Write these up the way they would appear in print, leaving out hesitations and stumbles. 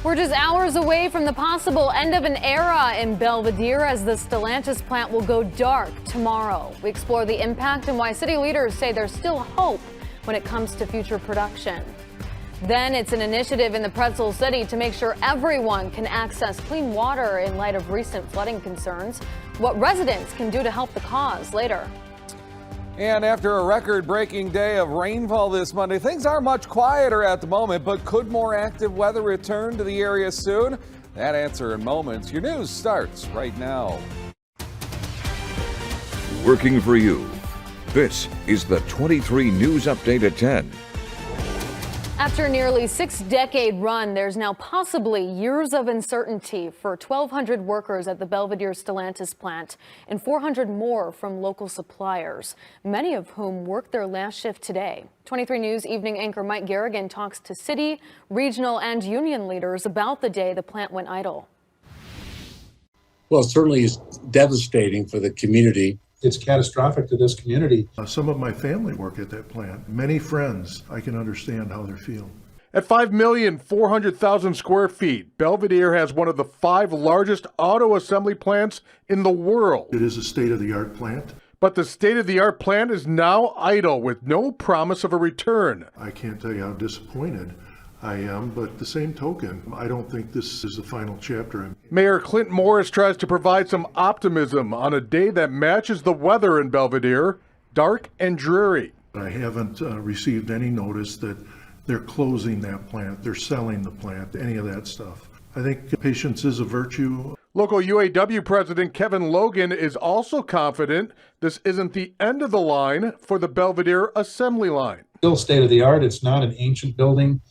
We're just hours away from the possible end of an era in Belvidere as the Stellantis plant will go dark tomorrow. We explore the impact and why city leaders say there's still hope when it comes to future production. Then it's an initiative in the Pretzel City to make sure everyone can access clean water in light of recent flooding concerns. What residents can do to help the cause later. And after a record-breaking day of rainfall this Monday, things are much quieter at the moment, but could more active weather return to the area soon? That answer in moments. Your news starts right now. Working for you. This is the 23 News Update at 10. After a nearly 6-decade run, there's now possibly years of uncertainty for 1,200 workers at the Belvidere Stellantis plant and 400 more from local suppliers, many of whom work their last shift today. 23 News evening anchor Mike Garrigan talks to city, regional, and union leaders about the day the plant went idle. Well, it certainly is devastating for the community. It's catastrophic to this community. Some of my family work at that plant. Many friends. I can understand how they're feeling. At 5,400,000 square feet, Belvidere has one of the 5 largest auto assembly plants in the world. It is a state-of-the-art plant. But the state-of-the-art plant is now idle with no promise of a return. I can't tell you how disappointed I am, but at the same token, I don't think this is the final chapter. Mayor Clint Morris tries to provide some optimism on a day that matches the weather in Belvidere, dark and dreary. I haven't received any notice that they're closing that plant, they're selling the plant, any of that stuff. I think patience is a virtue. Local UAW President Kevin Logan is also confident this isn't the end of the line for the Belvidere assembly line. Still state of the art. It's not an ancient building.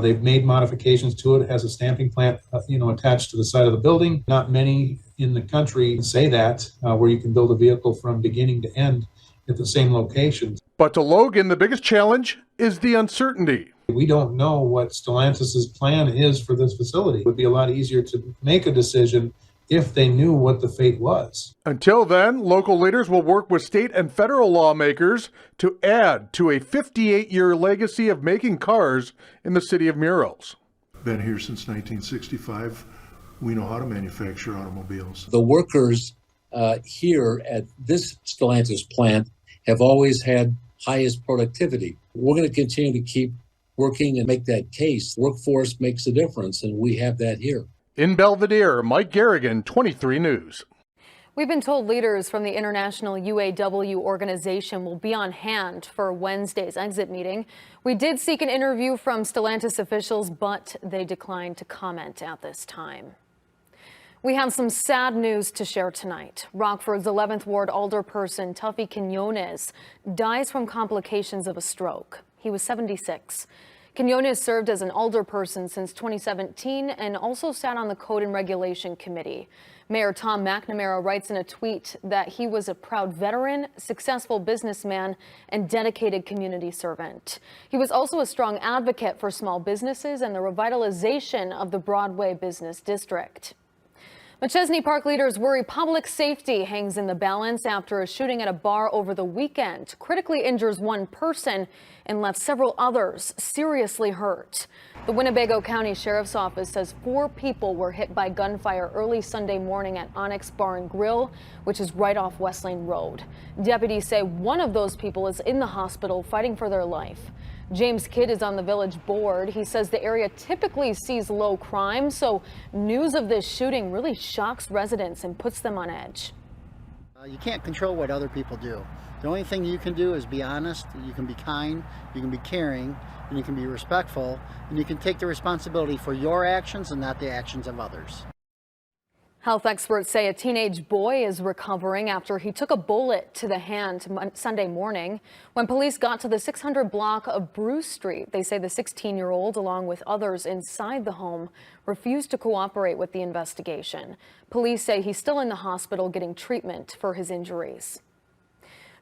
They've made modifications to it. It has a stamping plant, attached to the side of the building. Not many in the country say that, where you can build a vehicle from beginning to end at the same location. But to Logan, the biggest challenge is the uncertainty. We don't know what Stellantis's plan is for this facility. It would be a lot easier to make a decision if they knew what the fate was. Until then, local leaders will work with state and federal lawmakers to add to a 58-year legacy of making cars in the city of Murrells. Been here since 1965. We know how to manufacture automobiles. The workers here at this Stellantis plant have always had highest productivity. We're going to continue to keep working and make that case. Workforce makes a difference, and we have that here. In Belvidere, Mike Garrigan, 23 News. We've been told leaders from the International UAW organization will be on hand for Wednesday's exit meeting. We did seek an interview from Stellantis officials, but they declined to comment at this time. We have some sad news to share tonight. Rockford's 11th Ward alderperson Tuffy Quinones dies from complications of a stroke. He was 76. Quinones served as an alderperson since 2017 and also sat on the Code and Regulation Committee. Mayor Tom McNamara writes in a tweet that he was a proud veteran, successful businessman, and dedicated community servant. He was also a strong advocate for small businesses and the revitalization of the Broadway Business District. McChesney Park leaders worry public safety hangs in the balance after a shooting at a bar over the weekend critically injures one person and left several others seriously hurt. The Winnebago County Sheriff's Office says 4 people were hit by gunfire early Sunday morning at Onyx Bar and Grill, which is right off West Lane Road. Deputies say one of those people is in the hospital fighting for their life. James Kidd is on the village board. He says the area typically sees low crime, so news of this shooting really shocks residents and puts them on edge. You can't control what other people do. The only thing you can do is be honest, you can be kind, you can be caring, and you can be respectful, and you can take the responsibility for your actions and not the actions of others. Health experts say a teenage boy is recovering after he took a bullet to the hand Sunday morning. When police got to the 600 block of Bruce Street, they say the 16-year-old, along with others inside the home, refused to cooperate with the investigation. Police say he's still in the hospital getting treatment for his injuries.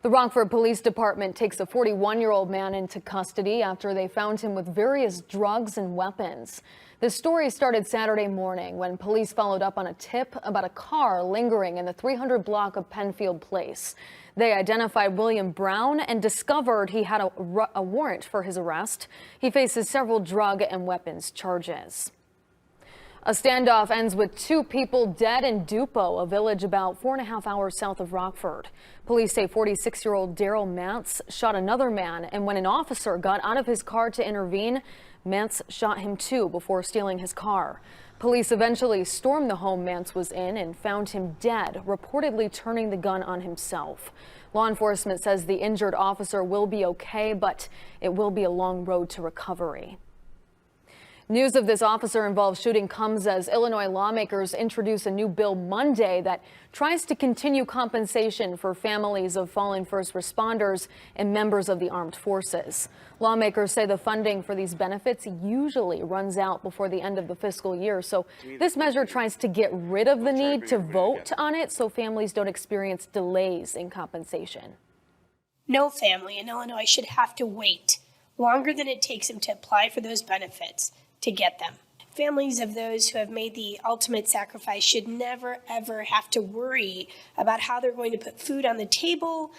The Rockford Police Department takes a 41-year-old man into custody after they found him with various drugs and weapons. The story started Saturday morning when police followed up on a tip about a car lingering in the 300 block of Penfield Place. They identified William Brown and discovered he had a warrant for his arrest. He faces several drug and weapons charges. A standoff ends with 2 people dead in Dupo, a village about 4.5 hours south of Rockford. Police say 46-year-old Daryl Mance shot another man, and when an officer got out of his car to intervene, Mance shot him too before stealing his car. Police eventually stormed the home Mance was in and found him dead, reportedly turning the gun on himself. Law enforcement says the injured officer will be okay, but it will be a long road to recovery. News of this officer-involved shooting comes as Illinois lawmakers introduce a new bill Monday that tries to continue compensation for families of fallen first responders and members of the armed forces. Lawmakers say the funding for these benefits usually runs out before the end of the fiscal year, so this measure tries to get rid of the need to vote on it so families don't experience delays in compensation. No family in Illinois should have to wait longer than it takes them to apply for those benefits to get them. Families of those who have made the ultimate sacrifice should never, ever have to worry about how they're going to put food on the table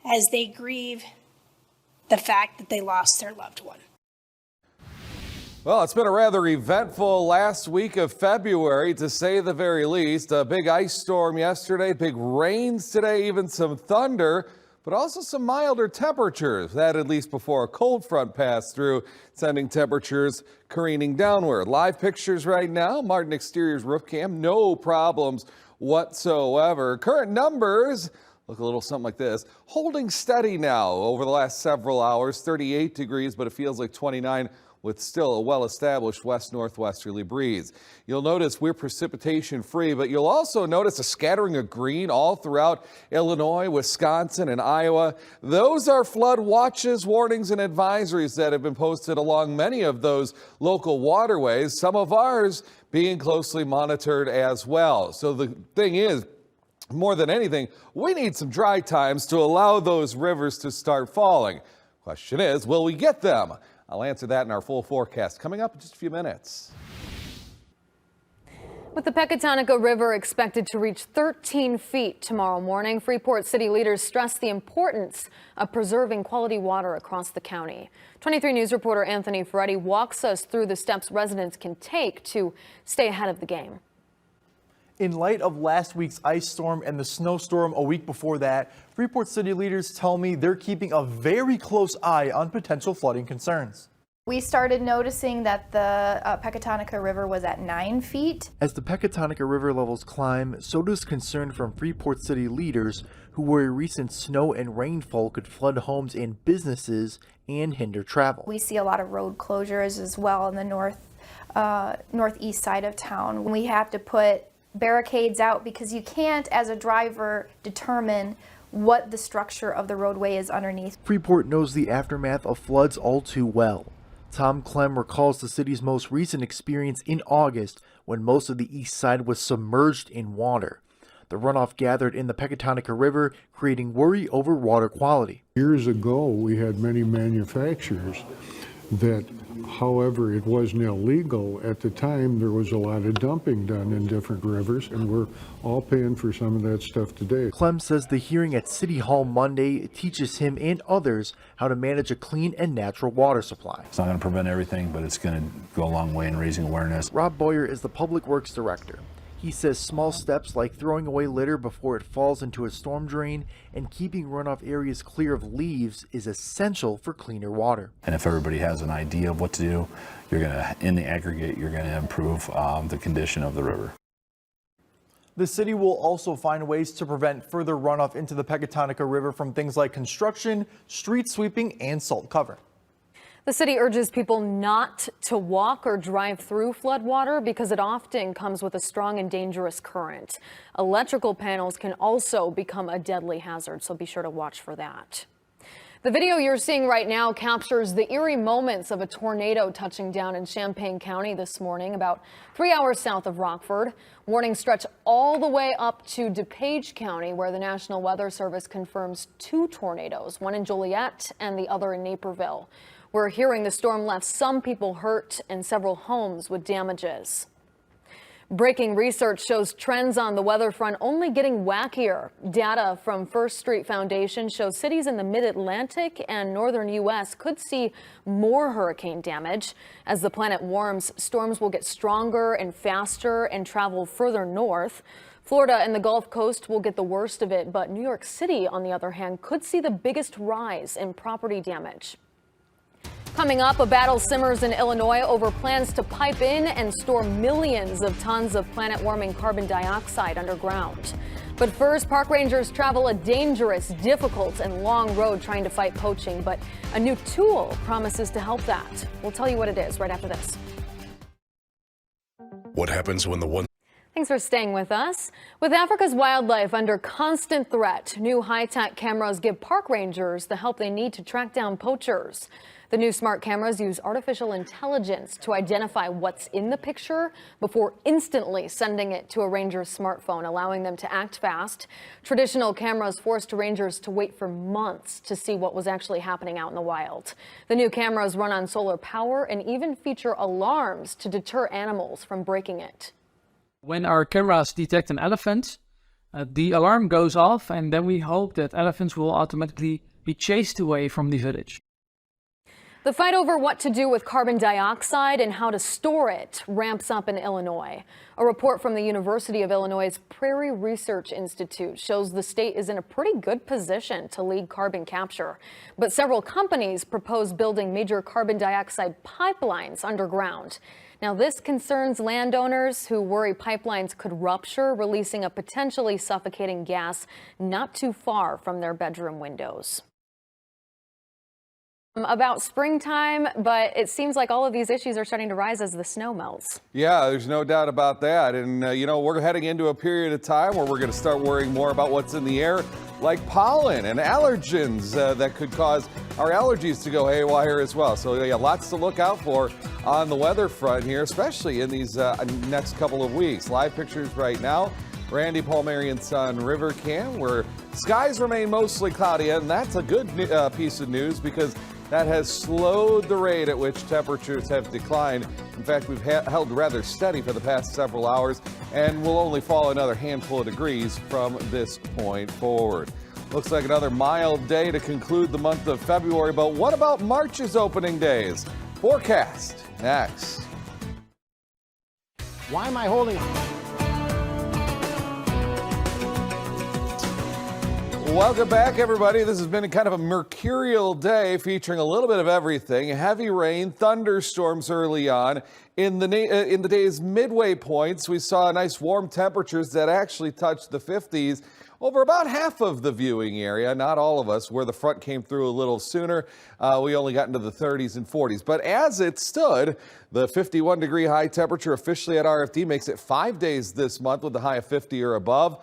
as they grieve the fact that they lost their loved one. Well, it's been a rather eventful last week of February, to say the very least. A big ice storm yesterday, big rains today, even some thunder, but also some milder temperatures. That at least before a cold front passed through, sending temperatures careening downward. Live pictures right now, Martin Exterior's roof cam, no problems whatsoever. Current numbers look a little something like this. Holding steady now over the last several hours, 38 degrees, but it feels like 29 with still a well-established west-northwesterly breeze. You'll notice we're precipitation free, but you'll also notice a scattering of green all throughout Illinois, Wisconsin, and Iowa. Those are flood watches, warnings, and advisories that have been posted along many of those local waterways, some of ours being closely monitored as well. So the thing is, more than anything, we need some dry times to allow those rivers to start falling. Question is, will we get them? I'll answer that in our full forecast coming up in just a few minutes. With the Pecatonica River expected to reach 13 feet tomorrow morning, Freeport city leaders stress the importance of preserving quality water across the county. 23 News reporter Anthony Ferretti walks us through the steps residents can take to stay ahead of the game. In light of last week's ice storm and the snowstorm a week before that, Freeport city leaders tell me they're keeping a very close eye on potential flooding concerns. We started noticing that the Pecatonica River was at 9 feet. As the Pecatonica River levels climb, so does concern from Freeport city leaders who worry recent snow and rainfall could flood homes and businesses and hinder travel. We see a lot of road closures as well in the northeast side of town. We have to put barricades out because you can't, as a driver, determine what the structure of the roadway is underneath. Freeport knows the aftermath of floods all too well. Tom Clem recalls the city's most recent experience in August when most of the east side was submerged in water. The runoff gathered in the Pecatonica River, creating worry over water quality. Years ago, we had many manufacturers that, however, it wasn't illegal. At the time, there was a lot of dumping done in different rivers, and we're all paying for some of that stuff today. Clem says the hearing at City Hall Monday teaches him and others how to manage a clean and natural water supply. It's not going to prevent everything, but it's going to go a long way in raising awareness. Rob Boyer is the Public Works Director. He says small steps like throwing away litter before it falls into a storm drain and keeping runoff areas clear of leaves is essential for cleaner water. And if everybody has an idea of what to do, you're going to, in the aggregate, you're going to improve the condition of the river. The city will also find ways to prevent further runoff into the Pecatonica River from things like construction, street sweeping, and salt cover. The city urges people not to walk or drive through floodwater because it often comes with a strong and dangerous current. Electrical panels can also become a deadly hazard, so be sure to watch for that. The video you're seeing right now captures the eerie moments of a tornado touching down in Champaign County this morning, about 3 hours south of Rockford. Warnings stretch all the way up to DuPage County, where the National Weather Service confirms 2 tornadoes, one in Joliet and the other in Naperville. We're hearing the storm left some people hurt and several homes with damages. Breaking research shows trends on the weather front only getting wackier. Data from First Street Foundation shows cities in the mid-Atlantic and northern U.S. could see more hurricane damage. As the planet warms, storms will get stronger and faster and travel further north. Florida and the Gulf Coast will get the worst of it, but New York City, on the other hand, could see the biggest rise in property damage. Coming up, a battle simmers in Illinois over plans to pipe in and store millions of tons of planet-warming carbon dioxide underground. But first, park rangers travel a dangerous, difficult, and long road trying to fight poaching, but a new tool promises to help that. We'll tell you what it is right after this. What happens when the one... Thanks for staying with us. With Africa's wildlife under constant threat, new high-tech cameras give park rangers the help they need to track down poachers. The new smart cameras use artificial intelligence to identify what's in the picture before instantly sending it to a ranger's smartphone, allowing them to act fast. Traditional cameras forced rangers to wait for months to see what was actually happening out in the wild. The new cameras run on solar power and even feature alarms to deter animals from breaking it. When our cameras detect an elephant, the alarm goes off, and then we hope that elephants will automatically be chased away from the village. The fight over what to do with carbon dioxide and how to store it ramps up in Illinois. A report from the University of Illinois' Prairie Research Institute shows the state is in a pretty good position to lead carbon capture. But several companies propose building major carbon dioxide pipelines underground. Now, this concerns landowners who worry pipelines could rupture, releasing a potentially suffocating gas not too far from their bedroom windows. About springtime, but it seems like all of these issues are starting to rise as the snow melts. Yeah, there's no doubt about that. And, we're heading into a period of time where we're going to start worrying more about what's in the air, like pollen and allergens that could cause our allergies to go haywire as well. So, yeah, lots to look out for on the weather front here, especially in these next couple of weeks. Live pictures right now. Randy Palmerian Sun River Cam, where skies remain mostly cloudy, and that's a good piece of news because that has slowed the rate at which temperatures have declined. In fact, we've held rather steady for the past several hours and will only fall another handful of degrees from this point forward. Looks like another mild day to conclude the month of February, but what about March's opening days? Forecast next. Why am I holding? Welcome back, everybody. This has been kind of a mercurial day featuring a little bit of everything. Heavy rain, thunderstorms early on. In the day's midway points, we saw nice warm temperatures that actually touched the 50s over about half of the viewing area. Not all of us, where the front came through a little sooner. We only got into the 30s and 40s. But as it stood, the 51-degree high temperature officially at RFD makes it 5 days this month with the high of 50 or above.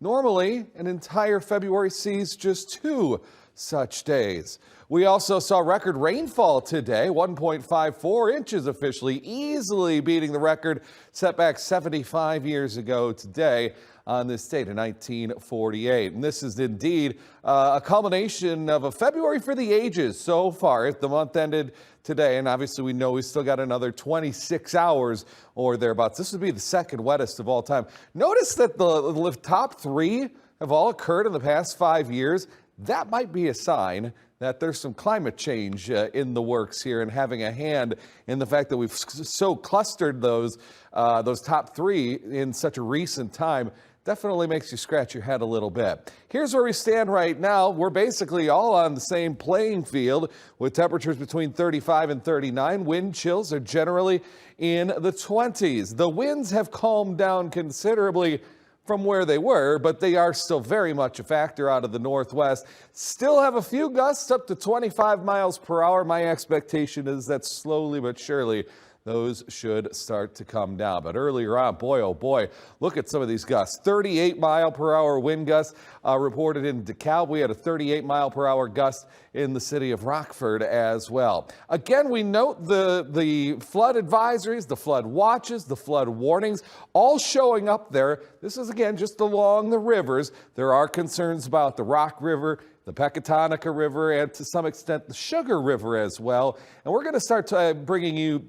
Normally, an entire February sees just 2 such days. We also saw record rainfall today, 1.54 inches officially, easily beating the record set back 75 years ago today on this date in 1948. And this is indeed a culmination of a February for the ages so far. If the month ended today, and obviously we know we still got another 26 hours or thereabouts. This would be the second wettest of all time. Notice that the top 3 have all occurred in the past 5 years. That might be a sign that there's some climate change in the works here, and having a hand in the fact that we've so clustered those top 3 in such a recent time definitely makes you scratch your head a little bit. Here's where we stand right now. We're basically all on the same playing field with temperatures between 35 and 39. Wind chills are generally in the 20s. The winds have calmed down considerably from where they were, but they are still very much a factor out of the northwest. Still have a few gusts up to 25 miles per hour. My expectation is that slowly but surely those should start to come down. But earlier on, boy, oh boy, look at some of these gusts. 38 mile per hour wind gusts reported in DeKalb. We had a 38 mile per hour gust in the city of Rockford as well. Again, we note the flood advisories, the flood watches, the flood warnings, all showing up there. This is, again, just along the rivers. There are concerns about the Rock River, the Pecatonica River, and to some extent the Sugar River as well. And we're going to start bringing you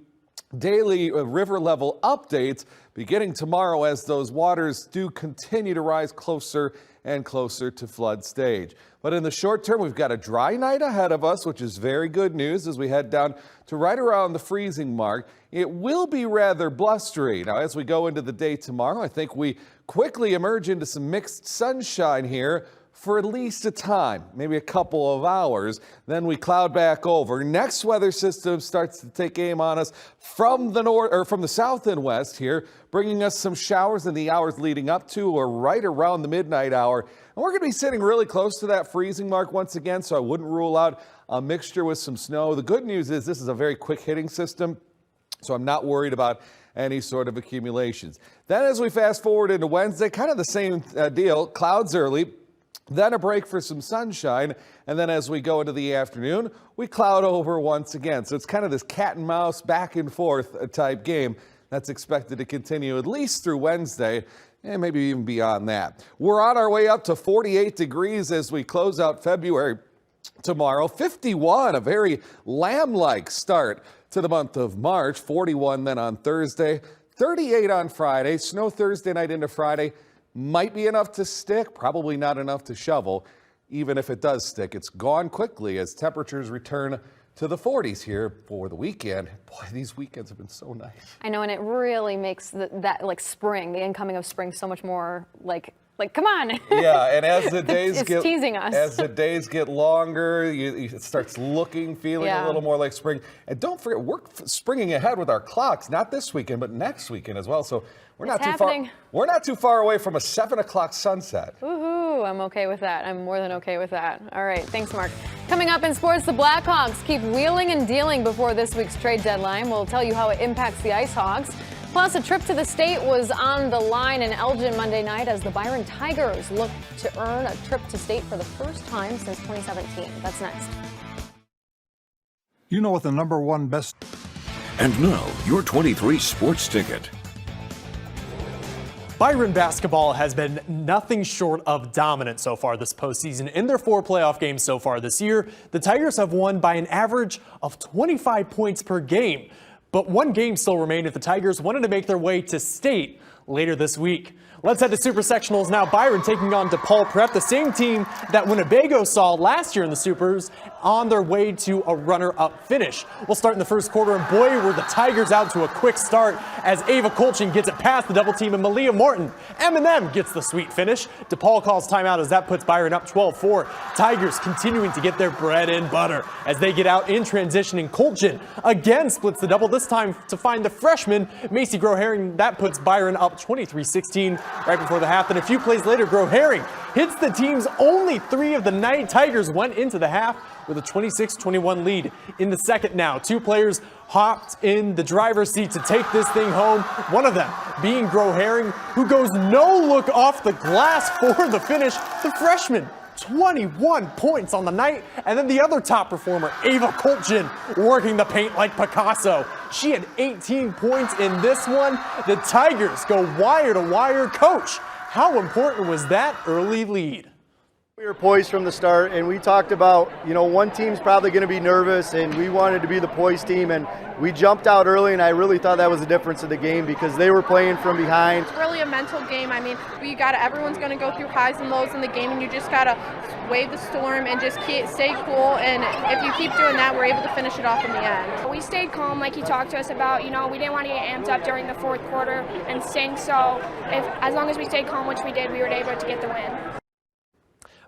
daily river level updates beginning tomorrow as those waters do continue to rise closer and closer to flood stage. But in the short term, we've got a dry night ahead of us, which is very good news as we head down to right around the freezing mark. It will be rather blustery. Now, as we go into the day tomorrow, I think we quickly emerge into some mixed sunshine here for at least a time, maybe a couple of hours. Then we cloud back over. Next weather system starts to take aim on us from the north or from the south and west here, bringing us some showers in the hours leading up to or right around the midnight hour. And we're going to be sitting really close to that freezing mark once again, so I wouldn't rule out a mixture with some snow. The good news is this is a very quick hitting system, so I'm not worried about any sort of accumulations. Then as we fast forward into Wednesday, kind of the same deal, clouds early, then a break for some sunshine, and then as we go into the afternoon, we cloud over once again. So it's kind of this cat and mouse back and forth type game that's expected to continue at least through Wednesday and maybe even beyond that. We're on our way up to 48 degrees as we close out February tomorrow. 51, a very lamb-like start to the month of March. 41 then on Thursday, 38 on Friday, snow Thursday night into Friday. Might be enough to stick, probably not enough to shovel. Even if it does stick, it's gone quickly as temperatures return to the 40s here for the weekend. Boy, these weekends have been so nice. I know, and it really makes that like spring, the incoming of spring, so much more like come on. Yeah, and as the days it's teasing us. As the days get longer, it starts feeling a little more like spring. And don't forget, we're springing ahead with our clocks, not this weekend, but next weekend as well. So we're not too far away from a 7 o'clock sunset. Woohoo, I'm okay with that. I'm more than okay with that. All right, thanks, Mark. Coming up in sports, the Blackhawks keep wheeling and dealing before this week's trade deadline. We'll tell you how it impacts the Ice Hogs. Plus, a trip to the state was on the line in Elgin Monday night as the Byron Tigers look to earn a trip to state for the first time since 2017. That's next. You know what the #1 best... And now, your 23 sports ticket. Byron basketball has been nothing short of dominant so far this postseason. In their 4 playoff games so far this year, the Tigers have won by an average of 25 points per game. But one game still remained if the Tigers wanted to make their way to state later this week. Let's head to Super Sectionals now. Byron taking on DePaul Prep, the same team that Winnebago saw last year in the Supers, on their way to a runner-up finish. We'll start in the first quarter, and boy, were the Tigers out to a quick start as Ava Kolchin gets it past the double team and Malia Morton. M&M gets the sweet finish. DePaul calls timeout as that puts Byron up 12-4. Tigers continuing to get their bread and butter as they get out in transition, and Kolchin again splits the double, this time to find the freshman Macy Grow-Herring. That puts Byron up 23-16 right before the half. Then a few plays later, Grow-Herring hits the team's only 3 of the night. Tigers went into the half with a 26-21 lead. In the second now, 2 players hopped in the driver's seat to take this thing home. One of them being Grow-Herring, who goes no look off the glass for the finish. The freshman, 21 points on the night. And then the other top performer, Ava Kolchin, working the paint like Picasso. She had 18 points in this one. The Tigers go wire to wire. Coach, how important was that early lead? We were poised from the start, and we talked about, one team's probably going to be nervous, and we wanted to be the poised team, and we jumped out early, and I really thought that was the difference of the game because they were playing from behind. It's really a mental game. I mean, everyone's going to go through highs and lows in the game, and you just got to wave the storm and just stay cool, and if you keep doing that, we're able to finish it off in the end. We stayed calm like he talked to us about. We didn't want to get amped up during the fourth quarter and sink, so as long as we stayed calm, which we did, we were able to get the win.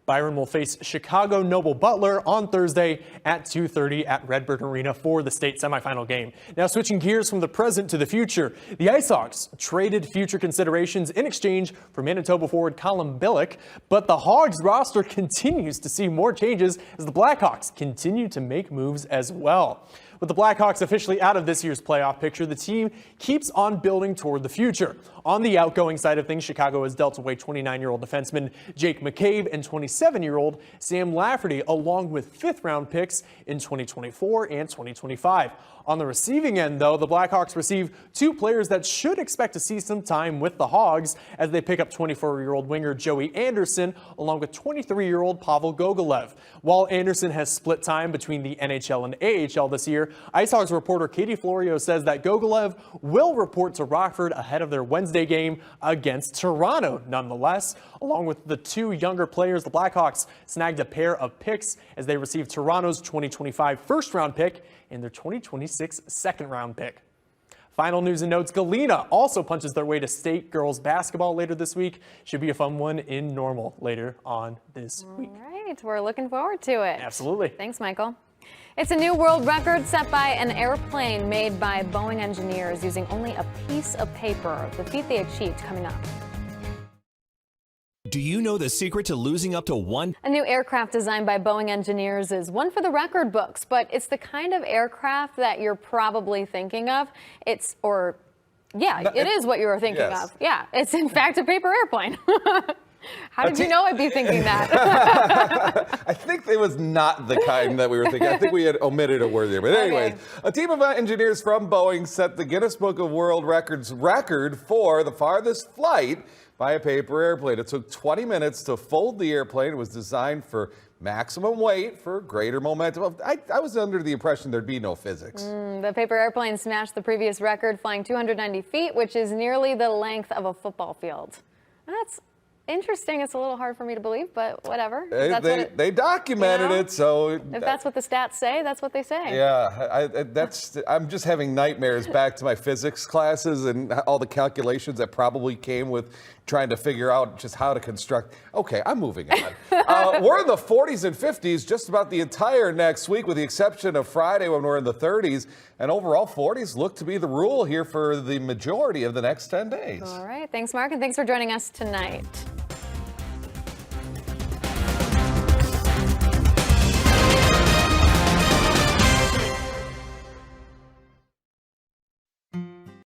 Byron will face Chicago Noble Butler on Thursday at 2:30 at Redbird Arena for the state semifinal game. Now switching gears from the present to the future, the Ice Hogs traded future considerations in exchange for Manitoba forward Colin Billick, but the Hogs roster continues to see more changes as the Blackhawks continue to make moves as well. With the Blackhawks officially out of this year's playoff picture, the team keeps on building toward the future. On the outgoing side of things, Chicago has dealt away 29-year-old defenseman Jake McCabe and 27-year-old Sam Lafferty, along with 5th-round picks in 2024 and 2025. On the receiving end, though, the Blackhawks receive two players that should expect to see some time with the Hogs as they pick up 24-year-old winger Joey Anderson along with 23-year-old Pavel Gogolev. While Anderson has split time between the NHL and AHL this year, Ice Hogs reporter Katie Florio says that Gogolev will report to Rockford ahead of their Wednesday game against Toronto. Nonetheless, along with the two younger players, the Blackhawks snagged a pair of picks as they received Toronto's 2025 first-round pick and their 2026 second-round pick. Final news and notes, Galena also punches their way to state girls basketball later this week. Should be a fun one in Normal later on this week. All right, we're looking forward to it. Absolutely. Thanks, Michael. It's a new world record set by an airplane made by Boeing engineers using only a piece of paper. The feat they achieved coming up. Do you know the secret to losing up to one? A new aircraft designed by Boeing engineers is one for the record books, but it's the kind of aircraft that you're probably thinking of. It is what you were thinking of. Yeah, it's in fact a paper airplane. How did you know I'd be thinking that? I think it was not the kind that we were thinking. I think we had omitted a word there. But anyways, a team of engineers from Boeing set the Guinness Book of World Records record for the farthest flight by a paper airplane. It took 20 minutes to fold the airplane. It was designed for maximum weight for greater momentum. I was under the impression there'd be no physics. The paper airplane smashed the previous record, flying 290 feet, which is nearly the length of a football field. That's interesting. It's a little hard for me to believe, but whatever. They documented it, so if that's what the stats say, that's what they say. Yeah, I'm just having nightmares back to my physics classes and all the calculations that probably came with trying to figure out just how to construct. Okay, I'm moving on. We're in the 40s and 50s just about the entire next week, with the exception of Friday when we're in the 30s. And overall, 40s look to be the rule here for the majority of the next 10 days. All right, thanks, Mark, and thanks for joining us tonight.